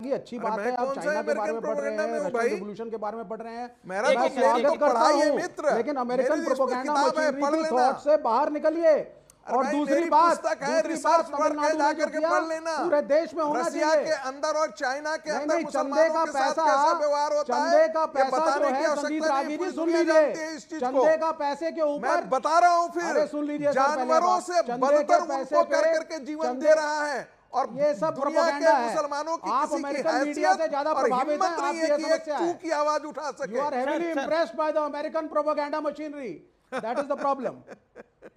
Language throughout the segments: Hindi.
जी, अच्छी बात है, आप चाइना के बारे में पढ़ रहे हैं, रशियन रिवॉल्यूशन के बारे में पढ़ रहे हैं, मेरा मैं स्वागत करता हूं, लेकिन अमेरिकन प्रोपेगेंडा मशीनरी की थॉट से बाहर निकलिए। और दूसरी बात तमिलनाडु में जो किया पूरे देश में होना रसिया चाहिए। के अंदर और चाइना के अंदर चंदे मुसलमानों का के साथ पैसा, कैसा व्यवहार होता है, चंदे का पैसा बताने जो की है, संदीप आवश्यकता नहीं, रागी जी पूरी सुन दुनिया लीजिए, जानती है इस चीज को। चंदे का पैसे के ऊपर मैं बता रहा हूं, अरे सुन लीजिए, फिर जानवरों से बदतर उनको कर करके जीवन दे रहा है, और ये सब दुनिया प्रोपेगेंडा के है। मुसलमानों की आप किसी की अमेरिकन मीडिया से हैसियत ज्यादा और प्रभावित हिम्मत हैं, नहीं आपकी है कि एक समस्या है। चू की आवाज उठा सके। You are heavily impressed by the American propaganda machinery. That is the problem.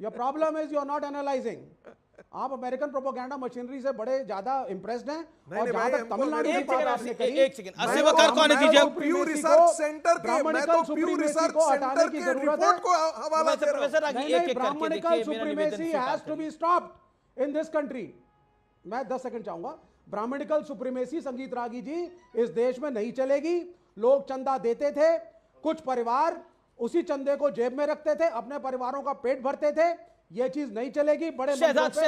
Your problem is you are not analyzing. आप अमेरिकन प्रोपेगेंडा मशीनरी से बड़े ज्यादा इंप्रेस्ड हैं। और जहां तक तमिलनाडु की बात आपने कही, एक सेकंड, अस्सी वकार को आने दीजिए। प्यू रिसर्च सेंटर के, मैं तो प्यू रिसर्च सेंटर की रिपोर्ट को हवाला दे रहा हूं। नहीं, Brahmanical supremacy has to be stopped in this country. मैं 10 सेकंड चाहूंगा। ब्राह्मणिकल सुप्रीमेसी, संगीत रागी जी, इस देश में नहीं चलेगी। लोग चंदा देते थे, कुछ परिवार उसी चंदे को जेब में रखते थे, अपने परिवारों का पेट भरते थे। ये चीज नहीं चलेगी। बड़े शहजाद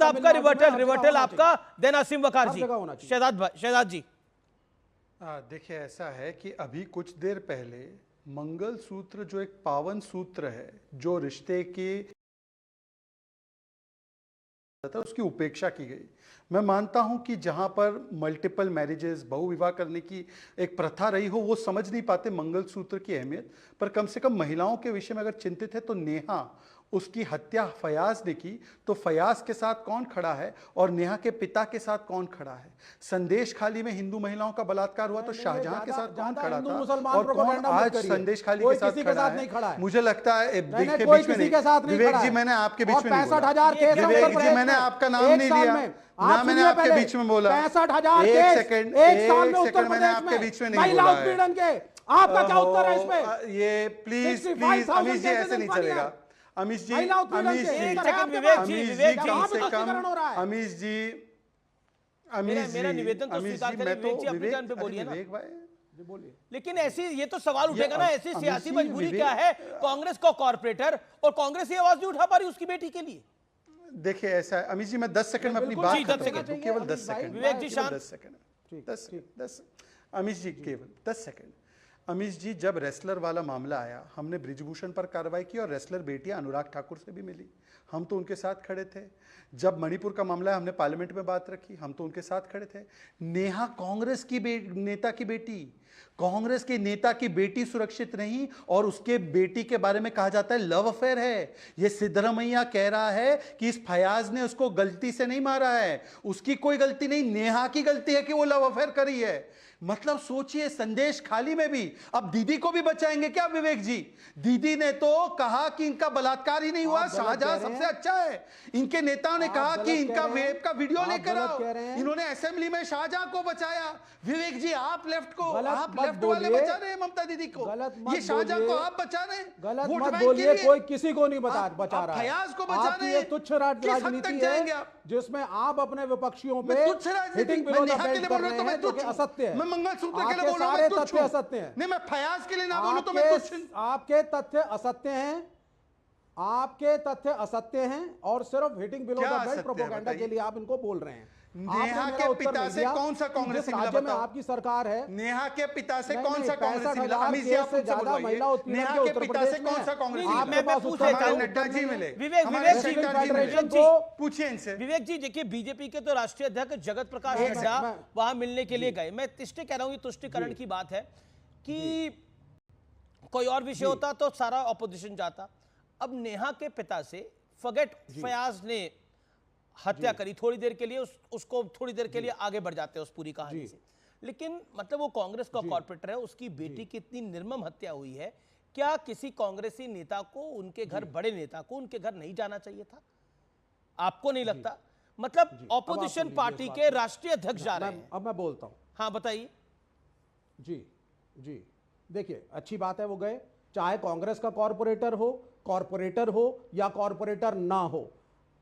आपका रिवर्टल आपका, देन असीम वकार जी। शहजाद जी, देखिए, ऐसा है कि अभी कुछ देर पहले मंगल सूत्र जो एक पावन सूत्र है, जो रिश्ते की उसकी उपेक्षा की गई। मैं मानता हूं कि जहां पर मल्टीपल मैरिजेस, बहुविवाह करने की एक प्रथा रही हो, वो समझ नहीं पाते मंगलसूत्र की अहमियत। पर कम से कम महिलाओं के विषय में अगर चिंतित है तो नेहा, उसकी हत्या फयाज ने की, तो फयाज के साथ कौन खड़ा है और नेहा के पिता के साथ कौन खड़ा है? संदेश खाली में हिंदू महिलाओं का बलात्कार हुआ तो शाहजहां के साथ कौन खड़ा था और कौन आज संदेश खाली के साथ खड़ा है? मुझे लगता है विवेक जी, मैंने आपके बीच में नहीं बोला। विवेक जी, मैंने आपका नाम नहीं लिया ना, मैंने आपके बीच में बोला। 65,000 एक सेकंड, मैंने आपके बीच में नहीं बोला है। आपका क्या उत्तर है इसमें? ये प्लीज अमीश जी, ऐसे नहीं चलेगा। अमीश जी, मेरा निवेदन तो स्वीकार करें, विवेक जी अपने जान पे बोलिए ना। लेकिन ऐसी, ये तो सवाल उठेगा ना, ऐसी सियासी मजबूरी क्या है कांग्रेस को कॉर्पोरेटर, और कांग्रेस ये आवाज नहीं उठा पा रही उसकी बेटी के लिए? देखिए, ऐसा है अमीश जी, मैं 10 सेकंड में अपनी बात केवल 10 सेकंड, विवेक जी शांत। 10 सेकंड, 10 अमीश जी, केवल 10 सेकंड। अमीश जी, जब रेसलर वाला मामला आया, हमने ब्रिजभूषण पर कार्रवाई की और रेसलर बेटियां अनुराग ठाकुर से भी मिली, हम तो उनके साथ खड़े थे। जब मणिपुर का मामला है, हमने पार्लियामेंट में बात रखी, हम तो उनके साथ खड़े थे। नेहा कांग्रेस की नेता की बेटी, कांग्रेस के नेता की बेटी सुरक्षित नहीं, और उसके बेटी के बारे में कहा जाता है लव अफेयर है। यह सिद्धरामैया कह रहा है कि इस फयाज ने उसको गलती से नहीं मारा है, उसकी कोई गलती नहीं, नेहा की गलती है कि वो लव अफेयर करी है। मतलब सोचिए, संदेश खाली में भी अब दीदी को भी बचाएंगे क्या विवेक जी? दीदी ने तो कहा कि इनका बलात्कार ही नहीं हुआ, शाहजहां सबसे अच्छा है। इनके नेताओं ने कहा कि इनका वेब का वीडियो लेकर आओ, इन्होंने असेंबली में शाहजहां को बचाया। विवेक जी, आप लेफ्ट को, आप लेफ्ट वाले बचा रहे हैं ममता दीदी को, ये शाहजहां को आप बचा रहे हैं। गलत मत बोलिए, कोई किसी को नहीं बचा रहा है। फयाज को बचा रहे हैं। तुच्छ राजनीति है जिसमें आप अपने विपक्षियों पे हिटिंग बिलो द बेल्ट कर रहे हैं, जो कि असत्य है। मंगलसूत्र के लिए बोल रहा हूं, सारे तथ्य असत्य हैं। नहीं, मैं फयाज के लिए ना बोलूं तो मैं आपके तथ्य असत्य हैं, आपके तथ्य असत्य हैं, और सिर्फ hitting below the belt propaganda के लिए आप इनको बोल रहे हैं। नेहा के पिता से कौन सा कांग्रेस राज्य में आपकी सरकार है? नेहा के पिता से कौन सा कांग्रेस मिला? अमित जी, आप ज्यादा महिला उत्पीड़न नेहा के पिता से कौन सा कांग्रेस मिला? मैं पूछ लेता हूं, नड्डा जी मिले, विवेक जी पूछिए इनसे। विवेक जी, देखिए, बीजेपी के तो राष्ट्रीय अध्यक्ष जगत प्रकाश नड्डा वहां मिलने के लिए गए। मैं इसलिए कह रहा हूं, ये तुष्टिकरण की बात है कि कोई और विषय होता तो सारा ऑपोजिशन जाता। अब नेहा के पिता से फगेट फयाज ने हत्या करी, थोड़ी देर के लिए उसको थोड़ी देर के लिए आगे बढ़ जाते हैं उस पूरी कहानी से। लेकिन मतलब वो कांग्रेस का कॉर्पोरेटर है, उसकी बेटी की इतनी निर्मम हत्या हुई है, क्या किसी कांग्रेसी नेता को, उनके घर, बड़े नेता को उनके घर नहीं जाना चाहिए था? आपको नहीं लगता? मतलब ऑपोजिशन पार्टी के राष्ट्रीय अध्यक्ष जा रहे हैं। अब मैं बोलता हूं। हाँ, बताइए। जी, देखिए, अच्छी बात है वो गए, चाहे कांग्रेस का कॉर्पोरेटर हो या कॉर्पोरेटर ना हो।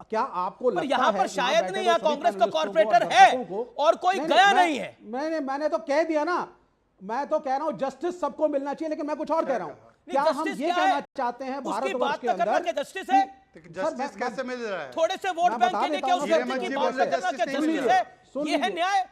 क्या आपको लगता है यहां पर शायद नहीं, यहां कांग्रेस का कॉर्पोरेटर है और कोई गया नहीं है? मैंने तो कह दिया ना, मैं तो कह रहा हूं जस्टिस सबको मिलना चाहिए, लेकिन मैं कुछ और कह रहा हूं। क्या हम ये कहना चाहते हैं भारतवर्ष के अंदर जस्टिस है? जस्टिस कैसे मिल रहा है? थोड़े से वोट बैंक के लिए क्या उस व्यक्ति की बात करना क्या जस्टिस है? सुन ये है लीजिए। न्याय?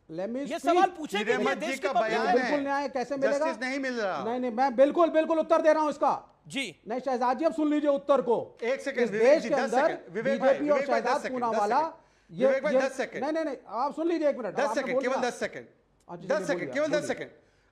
Let me ये speak। सवाल पूछे कि हिरेमत देश जी की का पब्लिक बयान है। बिल्कुल न्याय कैसे मिलेगा? जस्टिस नहीं मिल रहा। नहीं, मैं बिल्कुल बिल्कुल उत्तर दे रहा हूं इसका। जी नहीं, शहजाद जी, अब सुन लीजिए उत्तर को। एक सेकंड, इस विवेक देश जी, के 10 अंदर सेकंड, विवेक भाई, बीजेपी और विवेक भाई, 10 शहजाद सेकंड, पूनावाला 10 सेकंड। विवेक भाई, 10 सेकंड। नहीं, आप सुन लीजिए 1 मिनट। 10 आपने सेकंड, बोल केवल दिया। 10 सेकंड, अच्छा, 10 सेकंड, बोलिए, केवल 10 बोलिए। सेकंड।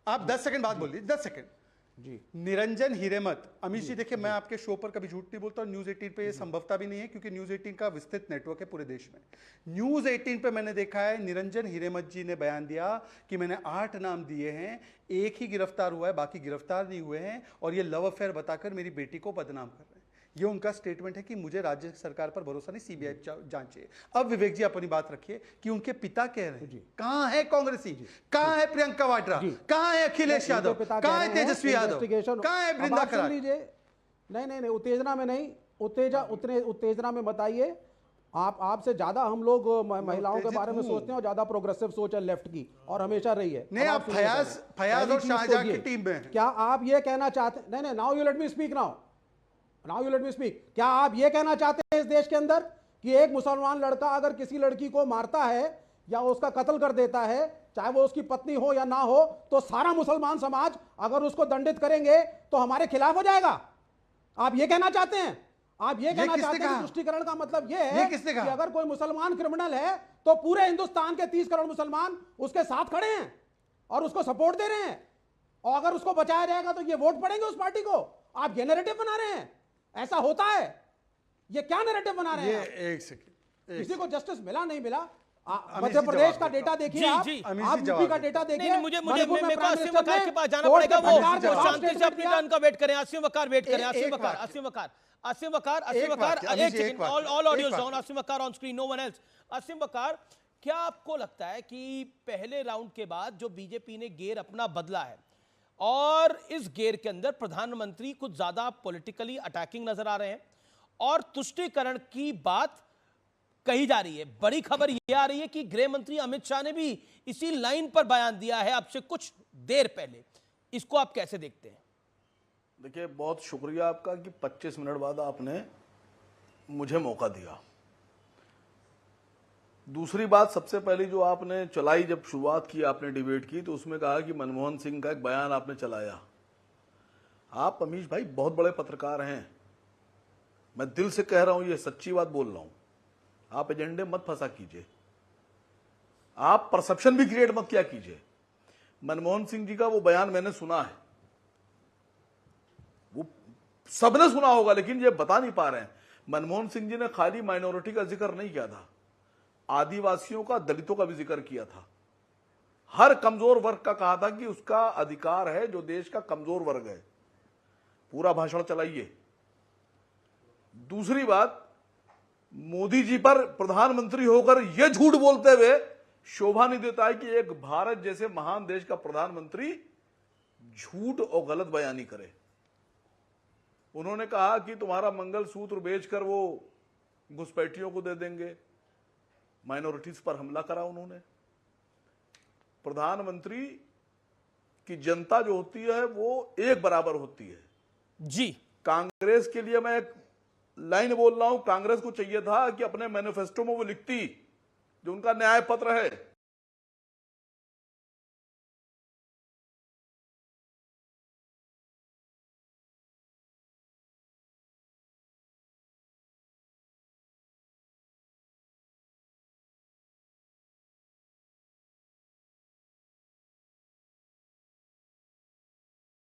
आप 10 सेकंड बाद बोलिए, 10 सेकंड। जी निरंजन हिरेमत, अमित जी देखिए, मैं आपके शो पर कभी झूठ नहीं बोलता और न्यूज 18 पे ये संभवता भी नहीं है, क्योंकि न्यूज 18 का विस्तृत नेटवर्क है पूरे देश में। न्यूज 18 पे मैंने देखा है, निरंजन हिरेमत जी ने बयान दिया कि मैंने 8 नाम दिए हैं, एक ही गिरफ्तार हुआ है, बाकी गिरफ्तार नहीं हुए हैं, और ये लव अफेयर बताकर मेरी बेटी को बदनाम कर रहे हैं। ये उनका स्टेटमेंट है कि मुझे राज्य सरकार पर भरोसा नहीं, सीबीआई जांचे। अब विवेक जी अपनी बात रखिए कि उनके पिता कह रहे हैं, कहां है कांग्रेसी, कहां है प्रियंका वाड्रा, कहां है अखिलेश यादव, कहां है तेजस्वी यादव, कहां है वृंदा कराड़? नहीं, उत्तेजना में नहीं, उत्तेजना में मत आइए। आपसे ज्यादा हम लोग महिलाओं के बारे में सोचते हैं, और ज्यादा प्रोग्रेसिव सोच है लेफ्ट की, और हमेशा रही है। नहीं, आप फयाज और शाहजहां की टीम में हैं। क्या आप ये कहना चाहते? नहीं, now you let me speak. Now you let me speak. क्या आप ये कहना चाहते हैं इस देश के अंदर कि एक मुसलमान लड़का अगर किसी लड़की को मारता है या उसका कत्ल कर देता है, चाहे वो उसकी पत्नी हो या ना हो, तो सारा मुसलमान समाज अगर उसको दंडित करेंगे तो हमारे खिलाफ हो जाएगा? आप ये कहना चाहते हैं? आप ये कहना चाहते हैं कि तुष्टीकरण का मतलब ये है कि अगर कोई मुसलमान क्रिमिनल है तो पूरे हिंदुस्तान के 30 करोड़ मुसलमान उसके साथ खड़े हैं और उसको सपोर्ट दे रहे हैं, और अगर उसको बचाया जाएगा तो ये वोट पड़ेंगे उस पार्टी को? आप ये नैरेटिव बना रहे हैं? ऐसा होता है? ये क्या नैरेटिव बना रहे हैं? एक सेकंड, किसी को जस्टिस मिला नहीं मिला? मध्य प्रदेश का डेटा देखिए, आप यूपी का डेटा देखिए। नहीं, मुझे मेरे को आसिम वकार के पास जाना पड़ेगा। वो शांति से अपनी टर्न का वेट करें। आसिम वकार वेट करें। आसिम वकार, एक second, all audios down. Asim Waqar on screen, no one else. Asim Waqar, क्या आपको लगता है कि पहले राउंड के बाद जो बीजेपी ने गेयर अपना बदला है, और इस गेयर के अंदर प्रधानमंत्री कुछ ज्यादा पॉलिटिकली अटैकिंग नजर आ रहे हैं, और तुष्टीकरण की बात कही जा रही है? बड़ी खबर यह आ रही है कि गृह मंत्री अमित शाह ने भी इसी लाइन पर बयान दिया है अब से कुछ देर पहले। इसको आप कैसे देखते हैं? देखिए, बहुत शुक्रिया आपका कि 25 मिनट बाद आपने मुझे मौका दिया। दूसरी बात, सबसे पहली जो आपने चलाई, जब शुरुआत की आपने डिबेट की, तो उसमें कहा कि मनमोहन सिंह का एक बयान आपने चलाया। आप अमीश भाई बहुत बड़े पत्रकार हैं, मैं दिल से कह रहा हूं, ये सच्ची बात बोल रहा हूं। आप एजेंडे मत फंसा कीजिए, आप परसेप्शन भी क्रिएट मत किया कीजिए। मनमोहन सिंह जी का वो बयान मैंने सुना है, वो सबने सुना होगा, लेकिन ये बता नहीं पा रहे हैं। मनमोहन सिंह जी ने खाली माइनॉरिटी का जिक्र नहीं किया था, आदिवासियों का, दलितों का भी जिक्र किया था। हर कमजोर वर्ग का कहा था कि उसका अधिकार है, जो देश का कमजोर वर्ग है। पूरा भाषण चलाइए। दूसरी बात, मोदी जी पर प्रधानमंत्री होकर यह झूठ बोलते हुए शोभा नहीं देता है कि एक भारत जैसे महान देश का प्रधानमंत्री झूठ और गलत बयानी करे। उन्होंने कहा कि तुम्हारा मंगलसूत्र बेचकर वो घुसपैठियों को दे देंगे, माइनॉरिटीज पर हमला करा उन्होंने। प्रधानमंत्री की जनता जो होती है वो एक बराबर होती है जी। कांग्रेस के लिए मैं एक लाइन बोल रहा हूं, कांग्रेस को चाहिए था कि अपने मैनिफेस्टो में वो लिखती, जो उनका न्याय पत्र है,